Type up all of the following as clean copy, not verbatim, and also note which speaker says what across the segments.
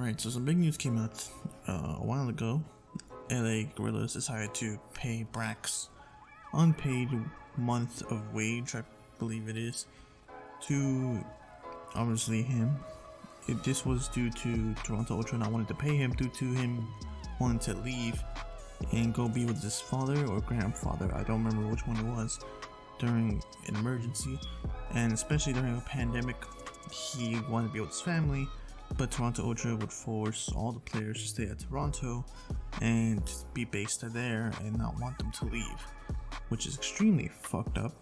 Speaker 1: Alright, so some big news came out a while ago. LA Guerillas decided to pay Brack's unpaid month of wage, I believe it is, to obviously him. This was due to Toronto Ultra not wanting to pay him due to him wanting to leave and go be with his father or grandfather, I don't remember which one it was, during an emergency, and especially during a pandemic. He wanted to be with his family, but Toronto Ultra would force all the players to stay at Toronto and be based there and not want them to leave, which is extremely fucked up.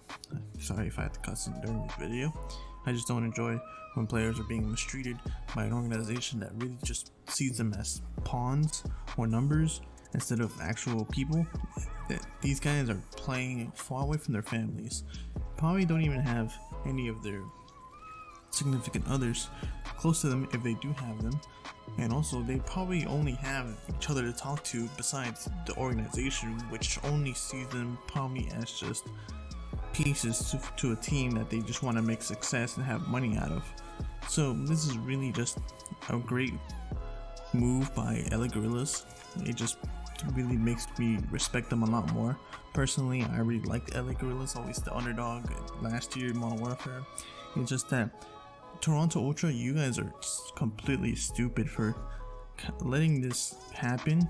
Speaker 1: Sorry if I had to cuss during this video. I just don't enjoy when players are being mistreated by an organization that really just sees them as pawns or numbers instead of actual people. These guys are playing far away from their families, probably don't even have any of their significant others close to them if they do have them, and also they probably only have each other to talk to besides the organization, which only sees them probably as just pieces to a team that they just want to make success and have money out of. So this is really just a great move by LA Guerillas. It just really makes me respect them a lot more. Personally, I really liked LA Guerillas, always the underdog last year in Modern Warfare. It's just that Toronto Ultra, you guys are completely stupid for letting this happen.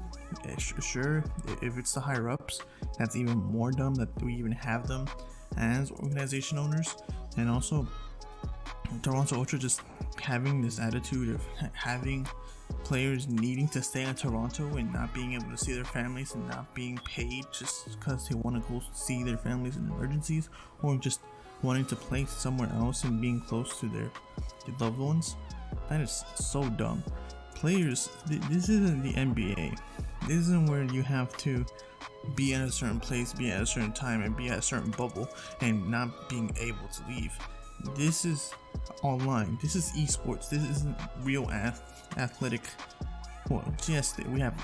Speaker 1: Sure, if it's the higher ups, that's even more dumb that we even have them as organization owners. And also Toronto Ultra just having this attitude of having players needing to stay in Toronto and not being able to see their families and not being paid just because they want to go see their families in emergencies, or just wanting to play somewhere else and being close to their loved ones. That is so dumb. Players, this isn't the NBA. This isn't where you have to be in a certain place, be at a certain time, and be at a certain bubble and not being able to leave. This is online. This is esports. This isn't real athletic. Well, yes, we have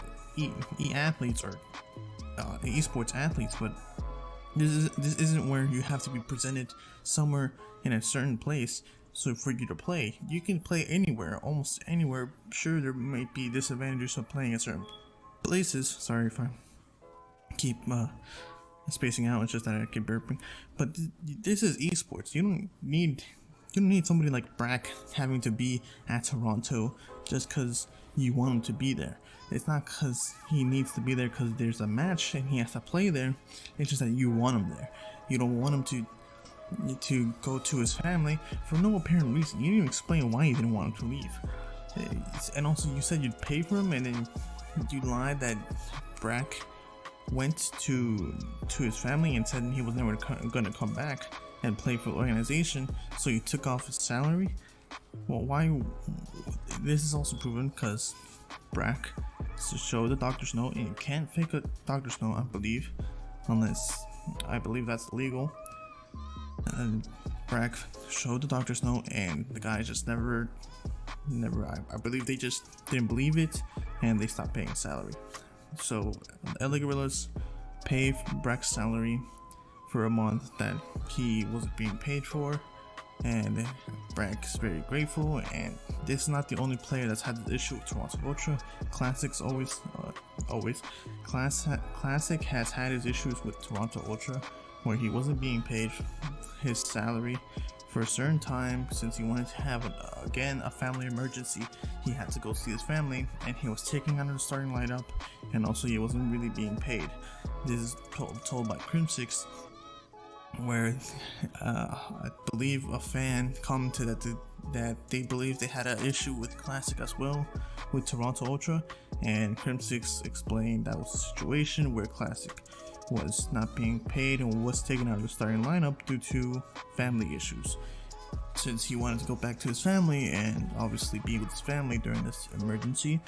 Speaker 1: athletes or esports athletes, but this isn't where you have to be presented somewhere in a certain place. So for you to play, you can play anywhere, almost anywhere. Sure, there might be disadvantages of playing at certain places. Sorry if I keep spacing out. It's just that I keep burping. But this is esports. You don't need somebody like Brack having to be at Toronto just because you want him to be there. It's not because he needs to be there because there's a match and he has to play there. It's just that you want him there. You don't want him to go to his family for no apparent reason. You didn't even explain why you didn't want him to leave. And also, you said you'd pay for him, and then you lied that Brack went to his family and said he was never gonna come back and play for the organization, so you took off his salary. Well, why? This is also proven because Brack showed the doctor's note, and you can't fake a doctor's note, I believe, unless I believe that's illegal. And Brack showed the doctor's note, and the guy just never. I believe they just didn't believe it, and they stopped paying salary. So LA Guerillas pay Brack's salary for a month that he wasn't being paid for, and Brack's very grateful. And this is not the only player that's had this issue with Toronto Ultra. Classic has had his issues with Toronto Ultra, where he wasn't being paid his salary for a certain time since he wanted to have a family emergency. He had to go see his family, and he was taking out of the starting lineup, and also he wasn't really being paid. This is told by Crim6, where I believe a fan commented that they believe they had an issue with Classic as well with Toronto Ultra, and Crim6 explained that was a situation where Classic was not being paid and was taken out of the starting lineup due to family issues, since he wanted to go back to his family and obviously be with his family during this emergency.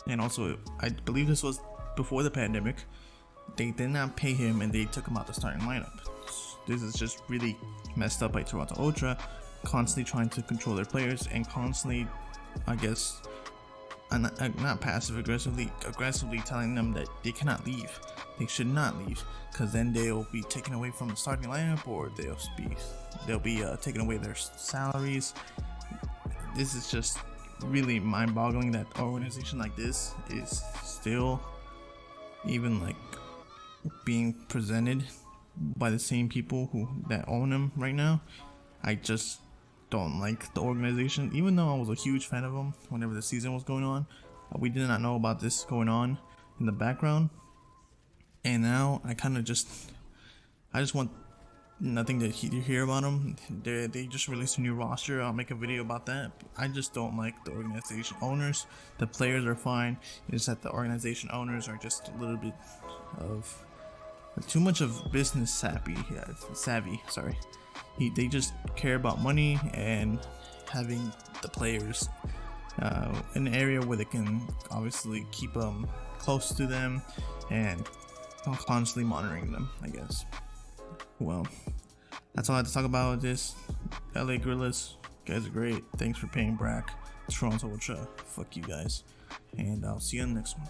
Speaker 1: And also, I believe this was before the pandemic. They did not pay him and they took him out the starting lineup. This is just really messed up by Toronto Ultra, constantly trying to control their players and constantly, I guess, not passive aggressively telling them that they cannot leave. They should not leave, because then they'll be taken away from the starting lineup, or they'll be taking away their salaries. This is just really mind-boggling that an organization like this is still even like being presented by the same people that own them right now. I just don't like the organization, even though I was a huge fan of them whenever the season was going on. We did not know about this going on in the background, and now I just want nothing to hear about them. They just released a new roster. I'll make a video about that. I just don't like the organization owners. The players are fine. It's that the organization owners are just a little bit of too much of business savvy. Sorry, they just care about money and having the players in an area where they can obviously keep them close to them and constantly monitoring them, I guess. Well, that's all I had to talk about with this. LA Guerillas, you guys are great. Thanks for paying Brack. Toronto Ultra, fuck you guys. And I'll see you on the next one.